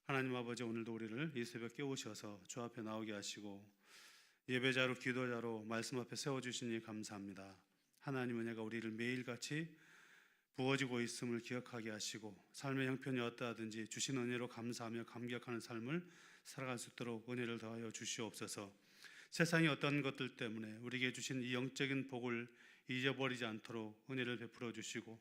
하나님 아버지, 오늘도 우리를 이 새벽 깨우셔서 주 앞에 나오게 하시고 예배자로 기도자로 말씀 앞에 세워주시니 감사합니다. 하나님 은혜가 우리를 매일같이 부어지고 있음을 기억하게 하시고 삶의 형편이 어떠하든지 주신 은혜로 감사하며 감격하는 삶을 살아갈 수 있도록 은혜를 더하여 주시옵소서. 세상의 어떤 것들 때문에 우리에게 주신 이 영적인 복을 잊어버리지 않도록 은혜를 베풀어 주시고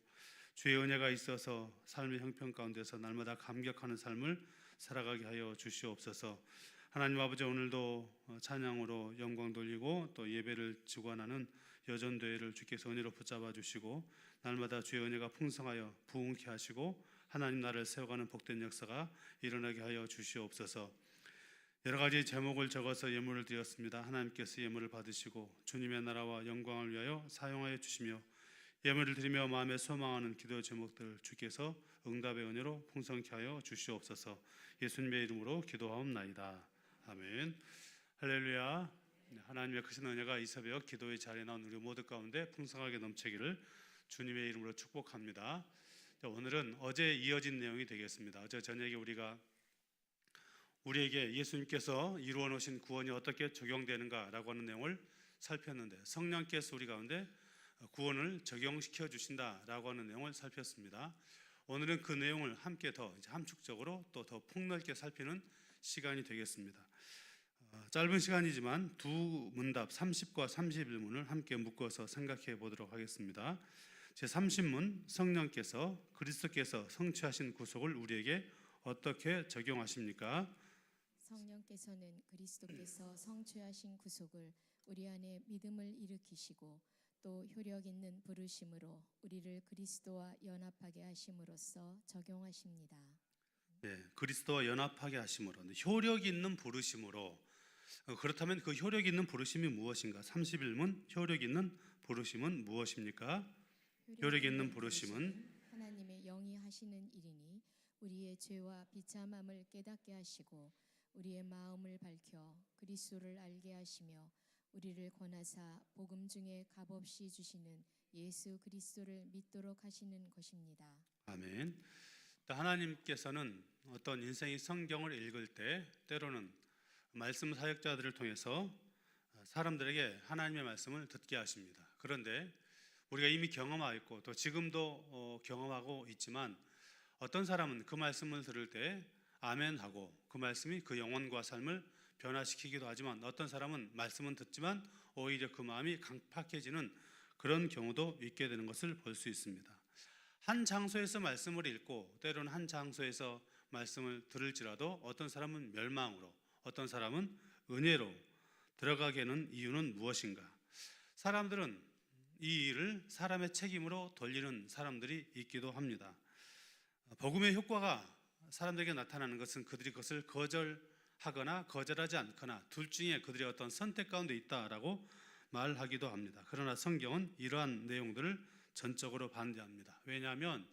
주의 은혜가 있어서 삶의 형편 가운데서 날마다 감격하는 삶을 살아가게 하여 주시옵소서. 하나님 아버지, 오늘도 찬양으로 영광 돌리고 또 예배를 주관하는 여전대회를 주께서 은혜로 붙잡아 주시고 날마다 주의 은혜가 풍성하여 부흥케 하시고 하나님 나라를 세워가는 복된 역사가 일어나게 하여 주시옵소서. 여러 가지 제목을 적어서 예물을 드렸습니다. 하나님께서 예물을 받으시고 주님의 나라와 영광을 위하여 사용하여 주시며 예물을 드리며 마음에 소망하는 기도 제목들 주께서 응답의 은혜로 풍성케 하여 주시옵소서. 예수님의 이름으로 기도하옵나이다. 아멘. 할렐루야. 하나님의 크신 은혜가 이 새벽 기도의 자리에 나온 우리 모두 가운데 풍성하게 넘치기를 주님의 이름으로 축복합니다. 오늘은 어제 이어진 내용이 되겠습니다. 어제 저녁에 우리에게 예수님께서 이루어 놓으신 구원이 어떻게 적용되는가라고 하는 내용을 살폈는데, 성령께서 우리 가운데 구원을 적용시켜 주신다라고 하는 내용을 살폈습니다. 오늘은 그 내용을 함께 더 함축적으로 또 더 폭넓게 살피는 시간이 되겠습니다. 짧은 시간이지만 두 문답 30과 31문을 함께 묶어서 생각해 보도록 하겠습니다. 제30문, 성령께서 그리스도께서 성취하신 구속을 우리에게 어떻게 적용하십니까? 성령께서는 그리스도께서 성취하신 구속을 우리 안에 믿음을 일으키시고 또 효력 있는 부르심으로 우리를 그리스도와 연합하게 하심으로써 적용하십니다. 네, 그리스도와 연합하게 하심으로, 효력 있는 부르심으로. 그렇다면 그 효력 있는 부르심이 무엇인가? 31문, 효력 있는 부르심은 무엇입니까? 효력 있는 부르심은 하나님의 영이 하시는 일이니 우리의 죄와 비참함을 깨닫게 하시고 우리의 마음을 밝혀 그리스도를 알게 하시며 우리를 권하사 복음 중에 값없이 주시는 예수 그리스도를 믿도록 하시는 것입니다. 아멘. 하나님께서는 어떤 인생의 성경을 읽을 때 때로는 말씀 사역자들을 통해서 사람들에게 하나님의 말씀을 듣게 하십니다. 그런데 우리가 이미 경험하고 또 지금도 경험하고 있지만 어떤 사람은 그 말씀을 들을 때 아멘하고 그 말씀이 그 영혼과 삶을 변화시키기도 하지만 어떤 사람은 말씀은 듣지만 오히려 그 마음이 강팍해지는 그런 경우도 있게 되는 것을 볼 수 있습니다. 한 장소에서 말씀을 읽고 때로는 한 장소에서 말씀을 들을지라도 어떤 사람은 멸망으로 어떤 사람은 은혜로 들어가게 하는 이유는 무엇인가? 사람들은 이 일을 사람의 책임으로 돌리는 사람들이 있기도 합니다. 복음의 효과가 사람들에게 나타나는 것은 그들이 그것을 거절하거나 거절하지 않거나 둘 중에 그들의 어떤 선택 가운데 있다라고 말하기도 합니다. 그러나 성경은 이러한 내용들을 전적으로 반대합니다. 왜냐하면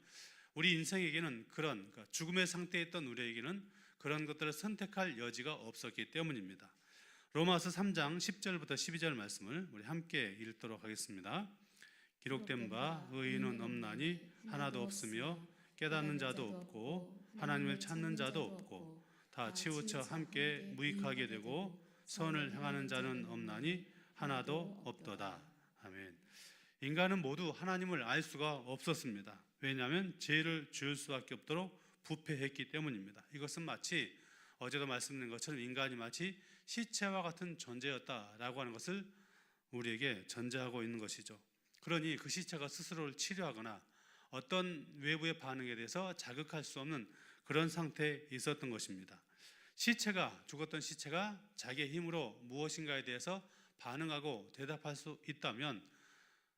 우리 인생에게는 그러니까 죽음의 상태에 있던 우리에게는 그런 것들을 선택할 여지가 없었기 때문입니다. 로마서 3장 10절부터 12절 말씀을 우리 함께 읽도록 하겠습니다. 기록된 바 의인은 없나니 하나도 없으며 깨닫는 자도 없고 하나님을 찾는 자도 없고 다 치우쳐 함께 무익하게 되고 선을 행하는 자는 없나니 하나도 없도다. 아멘. 인간은 모두 하나님을 알 수가 없었습니다. 왜냐하면 죄를 지을 수밖에 없도록 부패했기 때문입니다. 이것은 마치 어제도 말씀드린 것처럼 인간이 마치 시체와 같은 존재였다라고 하는 것을 우리에게 전제하고 있는 것이죠. 그러니 그 시체가 스스로를 치료하거나 어떤 외부의 반응에 대해서 자극할 수 없는 그런 상태에 있었던 것입니다. 죽었던 시체가 자기의 힘으로 무엇인가에 대해서 반응하고 대답할 수 있다면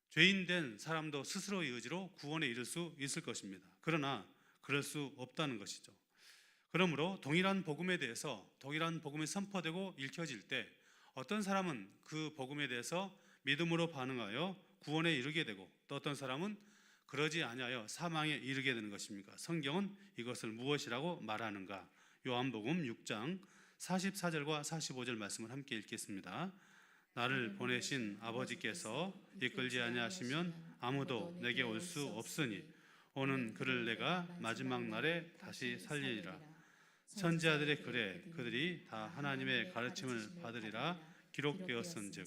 죄인된 사람도 스스로의 의지로 구원에 이를 수 있을 것입니다. 그러나 그럴 수 없다는 것이죠. 그러므로 동일한 복음에 대해서 동일한 복음이 선포되고 읽혀질 때 어떤 사람은 그 복음에 대해서 믿음으로 반응하여 구원에 이르게 되고 또 어떤 사람은 그러지 아니하여 사망에 이르게 되는 것입니까? 성경은 이것을 무엇이라고 말하는가? 요한복음 6장 44절과 45절 말씀을 함께 읽겠습니다. 나를 보내신 아버지께서 이끌지 아니하시면 아무도 내게 올 수 없으니 오는 그를 내가 마지막 날에 다시 살리리라. 선지자들의 글에 그들이 다 하나님의 가르침을 받으리라 기록되었은즉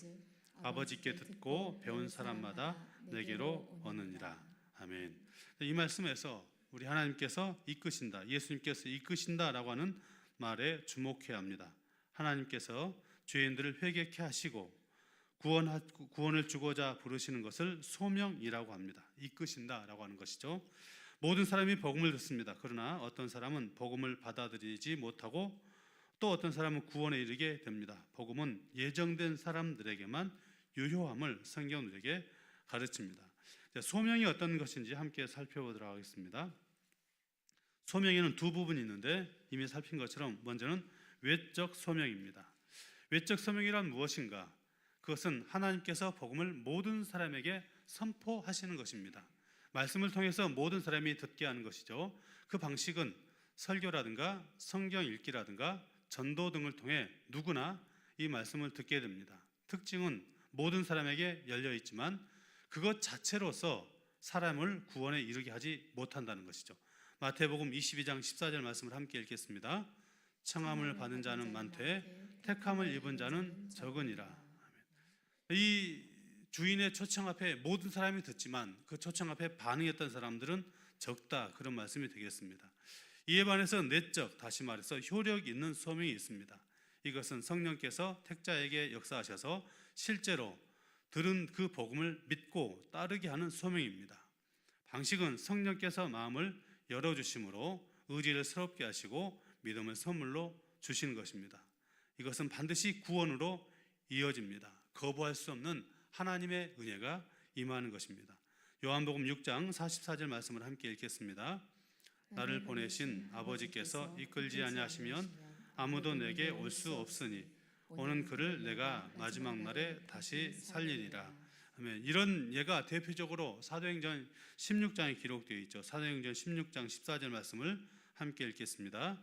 아버지께 듣고 배운 사람마다 내게로 오느니라. 아멘. 이 말씀에서 우리 하나님께서 이끄신다, 예수님께서 이끄신다라고 하는 말에 주목해야 합니다. 하나님께서 죄인들을 회개케 하시고 구원을 주고자 부르시는 것을 소명이라고 합니다. 이끄신다라고 하는 것이죠. 모든 사람이 복음을 듣습니다. 그러나 어떤 사람은 복음을 받아들이지 못하고 또 어떤 사람은 구원에 이르게 됩니다. 복음은 예정된 사람들에게만 유효함을 성경은 우리에게 가르칩니다. 소명이 어떤 것인지 함께 살펴보도록 하겠습니다. 소명에는 두 부분이 있는데 이미 살핀 것처럼 먼저는 외적 소명입니다. 외적 소명이란 무엇인가? 그것은 하나님께서 복음을 모든 사람에게 선포하시는 것입니다. 말씀을 통해서 모든 사람이 듣게 하는 것이죠. 그 방식은 설교라든가 성경 읽기라든가 전도 등을 통해 누구나 이 말씀을 듣게 됩니다. 특징은 모든 사람에게 열려 있지만 그것 자체로서 사람을 구원에 이르게 하지 못한다는 것이죠. 마태복음 22장 14절 말씀을 함께 읽겠습니다. 청함을 받은 자는 많되 택함을 입은 자는 적으니라. 이 주인의 초청 앞에 모든 사람이 듣지만 그 초청 앞에 반응했던 사람들은 적다, 그런 말씀이 되겠습니다. 이에 반해서 내적, 다시 말해서 효력 있는 소명이 있습니다. 이것은 성령께서 택자에게 역사하셔서 실제로 들은 그 복음을 믿고 따르게 하는 소명입니다. 방식은 성령께서 마음을 열어주심으로 의지를 새롭게 하시고 믿음을 선물로 주시는 것입니다. 이것은 반드시 구원으로 이어집니다. 거부할 수 없는 하나님의 은혜가 임하는 것입니다. 요한복음 6장 44절 말씀을 함께 읽겠습니다. 나를 보내신 아버지께서 이끌지 아니하시면 아무도 내게 올 수 없으니 오는 그를 내가 마지막 날에 다시 살리리라. 아멘. 이런 예가 대표적으로 사도행전 16장에 기록되어 있죠. 사도행전 16장 14절 말씀을 함께 읽겠습니다.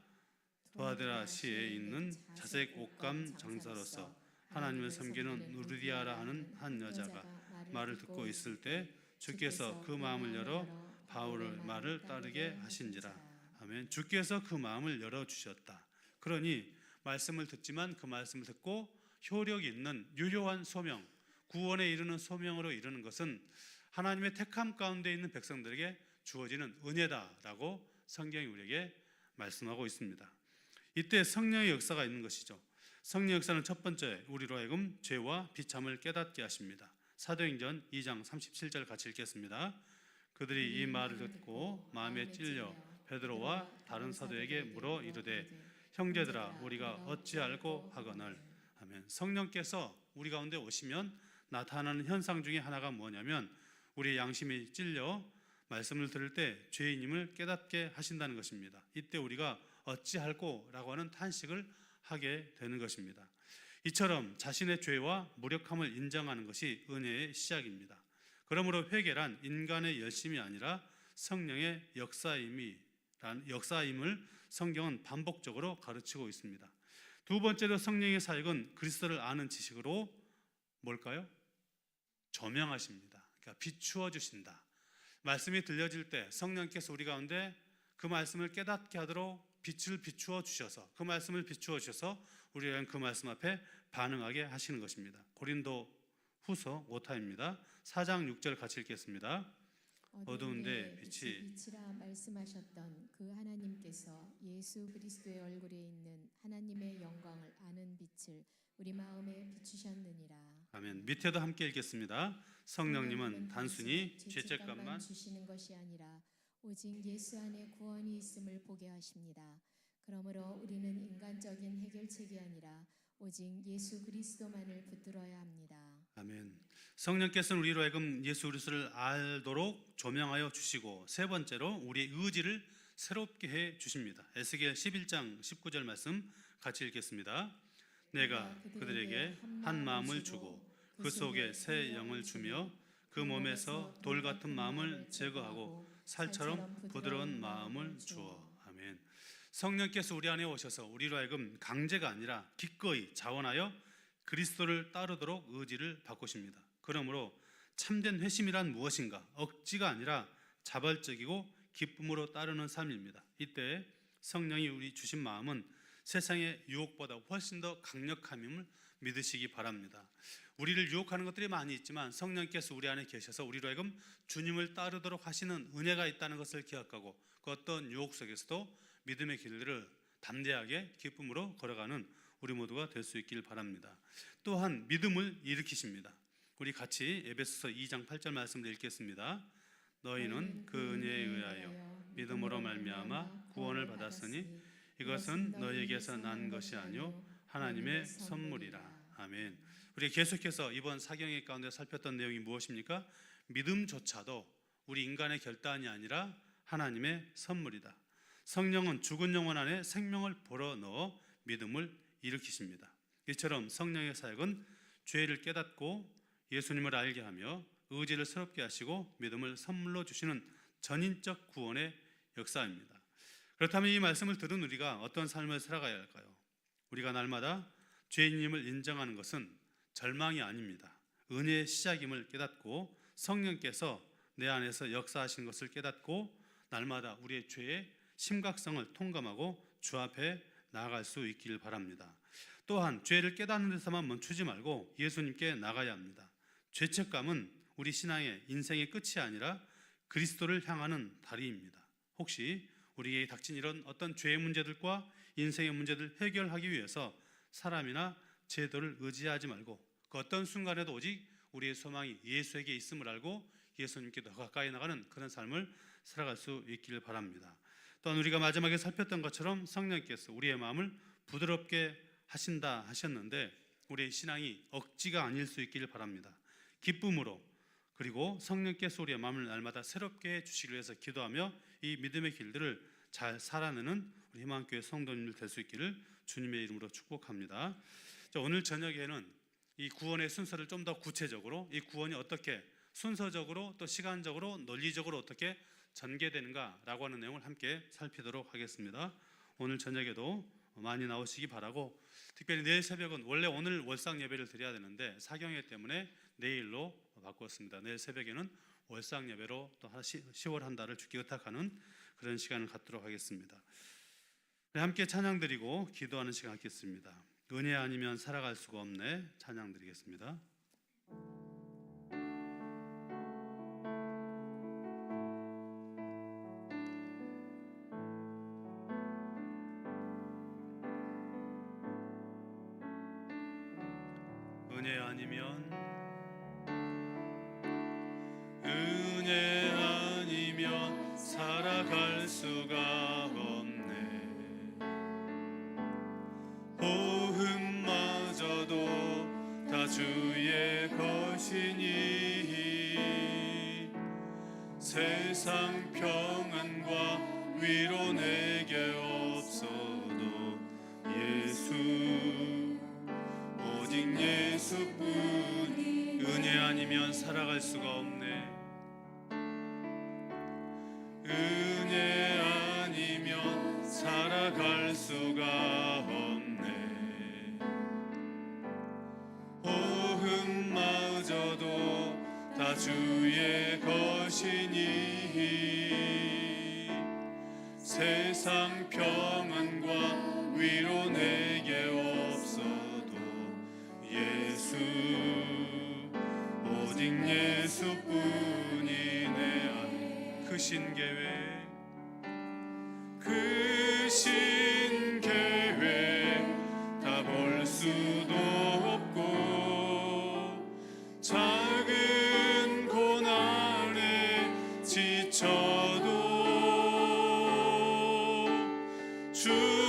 도아데라 시에 있는 자색 옷감 장사로서 하나님을 섬기는 누르디아라 하는 한 여자가 말을 듣고 있을 때 주께서 그 마음을 열어 바울의 말을 따르게 하신지라. 아멘. 주께서 그 마음을 열어주셨다. 그러니 말씀을 듣지만 그 말씀을 듣고 효력 있는 유효한 소명, 구원에 이르는 소명으로 이르는 것은 하나님의 택함 가운데 있는 백성들에게 주어지는 은혜다라고 성경이 우리에게 말씀하고 있습니다. 이때 성령의 역사가 있는 것이죠. 성령 역사는 첫 번째, 우리로 하여금 죄와 비참을 깨닫게 하십니다. 사도행전 2장 37절 같이 읽겠습니다. 그들이 이 말을 듣고 마음에 찔려 베드로와 다른 사도에게 물어 이르되 형제들아 우리가 어찌 알고 하거늘. 아멘. 성령께서 우리 가운데 오시면 나타나는 현상 중에 하나가 뭐냐면 우리의 양심이 찔려 말씀을 들을 때 죄인임을 깨닫게 하신다는 것입니다. 이때 우리가 어찌할꼬라고 하는 탄식을 하게 되는 것입니다. 이처럼 자신의 죄와 무력함을 인정하는 것이 은혜의 시작입니다. 그러므로 회개란 인간의 열심이 아니라 성령의 역사임을 성경은 반복적으로 가르치고 있습니다. 두 번째로 성령의 사역은 그리스도를 아는 지식으로 뭘까요? 조명하십니다. 그러니까 비추어 주신다. 말씀이 들려질 때 성령께서 우리 가운데 그 말씀을 깨닫게 하도록 빛을 비추어 주셔서 그 말씀을 비추어 주셔서 우리가 그 말씀 앞에 반응하게 하시는 것입니다. 고린도 후서 5타입니다. 4장 6절 같이 읽겠습니다. 어두운데 빛이라 말씀하셨던 그 하나님께서 예수 그리스도의 얼굴에 있는 하나님의 영광을 아는 빛을 우리 마음에 비추셨느니라. 아멘. 밑에도 함께 읽겠습니다. 성령님은 단순히 죄책감만 주시는 것이 아니라 오직 예수 안에 구원이 있음을 보게 하십니다. 그러므로 우리는 인간적인 해결책이 아니라 오직 예수 그리스도만을 붙들어야 합니다. 아멘. 성령께서는 우리로 하여금 예수 그리스도를 알도록 조명하여 주시고 세 번째로 우리의 의지를 새롭게 해 주십니다. 에스겔 11장 19절 말씀 같이 읽겠습니다. 내가 그들에게 한 마음을 주고 그 속에 새 영을 주며 그 몸에서 돌 같은 마음을 제거하고 살처럼 부드러운 마음을 주어. 아멘. 성령께서 우리 안에 오셔서 우리로 하여금 강제가 아니라 기꺼이 자원하여 그리스도를 따르도록 의지를 바꾸십니다. 그러므로 참된 회심이란 무엇인가? 억지가 아니라 자발적이고 기쁨으로 따르는 삶입니다. 이때 성령이 우리 주신 마음은 세상의 유혹보다 훨씬 더 강력함임을 믿으시기 바랍니다. 우리를 유혹하는 것들이 많이 있지만 성령께서 우리 안에 계셔서 우리로 하여금 주님을 따르도록 하시는 은혜가 있다는 것을 기억하고 그 어떤 유혹 속에서도 믿음의 길들을 담대하게 기쁨으로 걸어가는 우리 모두가 될 수 있길 바랍니다. 또한 믿음을 일으키십니다. 우리 같이 에베소서 2장 8절 말씀을 읽겠습니다. 너희는 그 은혜에 의하여 믿음으로 말미암아 구원을 받았으니 이것은 너희에게서 난 것이 아니요 하나님의 선물이라. 아멘. 우리 계속해서 이번 사경의 가운데 살폈던 내용이 무엇입니까? 믿음조차도 우리 인간의 결단이 아니라 하나님의 선물이다. 성령은 죽은 영혼 안에 생명을 불어넣어 믿음을 일으키십니다. 이처럼 성령의 사역은 죄를 깨닫고 예수님을 알게 하며 의지를 새롭게 하시고 믿음을 선물로 주시는 전인적 구원의 역사입니다. 그렇다면 이 말씀을 들은 우리가 어떤 삶을 살아가야 할까요? 우리가 날마다 죄인임을 인정하는 것은 절망이 아닙니다. 은혜의 시작임을 깨닫고 성령께서 내 안에서 역사하신 것을 깨닫고 날마다 우리의 죄의 심각성을 통감하고 주 앞에 나아갈 수 있기를 바랍니다. 또한 죄를 깨닫는 데서만 멈추지 말고 예수님께 나가야 합니다. 죄책감은 우리 신앙의 인생의 끝이 아니라 그리스도를 향하는 다리입니다. 혹시 우리에게 닥친 이런 어떤 죄의 문제들과 인생의 문제들을 해결하기 위해서 사람이나 제도를 의지하지 말고 그 어떤 순간에도 오직 우리의 소망이 예수에게 있음을 알고 예수님께 더 가까이 나가는 그런 삶을 살아갈 수 있기를 바랍니다. 또한 우리가 마지막에 살폈던 것처럼 성령께서 우리의 마음을 부드럽게 하신다 하셨는데 우리의 신앙이 억지가 아닐 수 있기를 바랍니다. 기쁨으로 그리고 성령께서 우리의 마음을 날마다 새롭게 해주시기 위해서 기도하며 이 믿음의 길들을 잘 살아내는 우리 희망교회 성도님들 될 수 있기를 주님의 이름으로 축복합니다. 오늘 저녁에는 이 구원의 순서를 좀 더 구체적으로 이 구원이 어떻게 순서적으로 또 시간적으로 논리적으로 어떻게 전개되는가라고 하는 내용을 함께 살피도록 하겠습니다. 오늘 저녁에도 많이 나오시기 바라고 특별히 내일 새벽은 원래 오늘 월상 예배를 드려야 되는데 사경회 때문에 내일로 바꾸었습니다. 내일 새벽에는 월상 예배로 또 10월 한 달을 주께 의탁하는 그런 시간을 갖도록 하겠습니다. 함께 찬양 드리고 기도하는 시간 갖겠습니다. 은혜 아니면 살아갈 수가 없네. 찬양 드리겠습니다. 은혜 아니면 살아갈 수가 없네. 호흡마저도 다 주의 것이니 세상 평안과 위로 내게 없어도 예수 오직 예수뿐. 은혜 아니면 살아갈 수가 없네. 은혜 아니면 살아갈 수가 없네. 호흡마저도 다 주의 것이니 세상 평안과 위로 내게 없어도 예수 오직 예수뿐이네. 크신 계획 다 볼 수도 없고 작은 고난에 지쳐도 주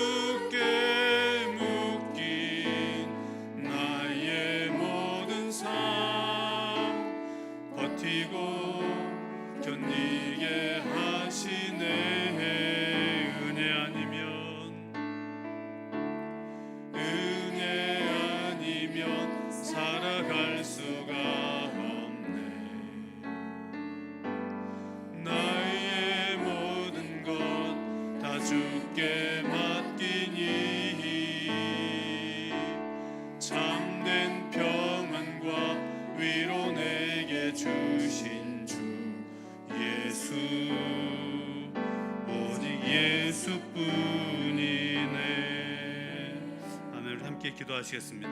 함께 기도하시겠습니다.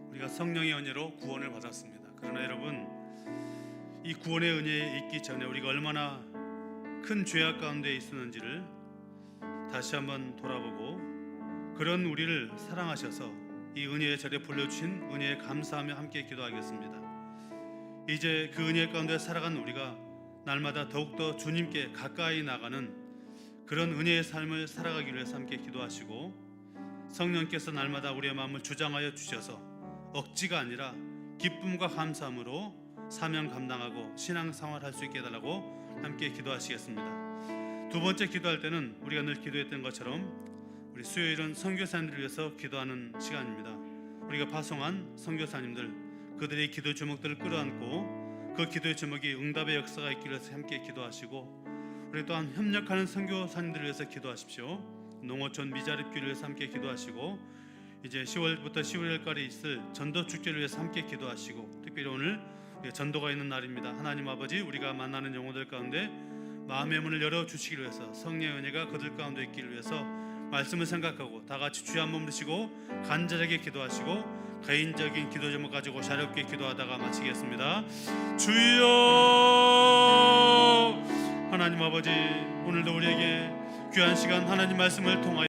우리가 성령의 은혜로 구원을 받았습니다. 그러나 여러분, 이 구원의 은혜에 있기 전에 우리가 얼마나 큰 죄악 가운데 있었는지를 다시 한번 돌아보고, 그런 우리를 사랑하셔서 이 은혜의 자리에 불러주신 은혜에 감사하며 함께 기도하겠습니다. 이제 그 은혜 가운데 살아간 우리가 날마다 더욱더 주님께 가까이 나가는 그런 은혜의 삶을 살아가기 위해서 함께 기도하시고, 성령께서 날마다 우리의 마음을 주장하여 주셔서 억지가 아니라 기쁨과 감사함으로 사명 감당하고 신앙생활 할 수 있게 해달라고 함께 기도하시겠습니다. 두 번째 기도할 때는 우리가 늘 기도했던 것처럼 우리 수요일은 선교사님들을 위해서 기도하는 시간입니다. 우리가 파송한 선교사님들, 그들의 기도 제목들을 끌어안고 그 기도의 제목이 응답의 역사가 있기를 위해서 함께 기도하시고, 우리 또한 협력하는 선교사님들을 위해서 기도하십시오. 농어촌 미자립교를 위해서 함께 기도하시고, 이제 10월부터 11월까지 있을 전도 축제를 위해서 함께 기도하시고, 특별히 오늘 전도가 있는 날입니다. 하나님 아버지, 우리가 만나는 영혼들 가운데 마음의 문을 열어주시기를 위해서 성령의 은혜가 그들 가운데 있기를 위해서 말씀을 생각하고 다 같이 주여 한번 부르시고 간절하게 기도하시고 개인적인 기도 제목 가지고 자유롭게 기도하다가 마치겠습니다. 주여, 하나님 아버지, 오늘도 우리에게 귀한 시간 하나님 말씀을 통하여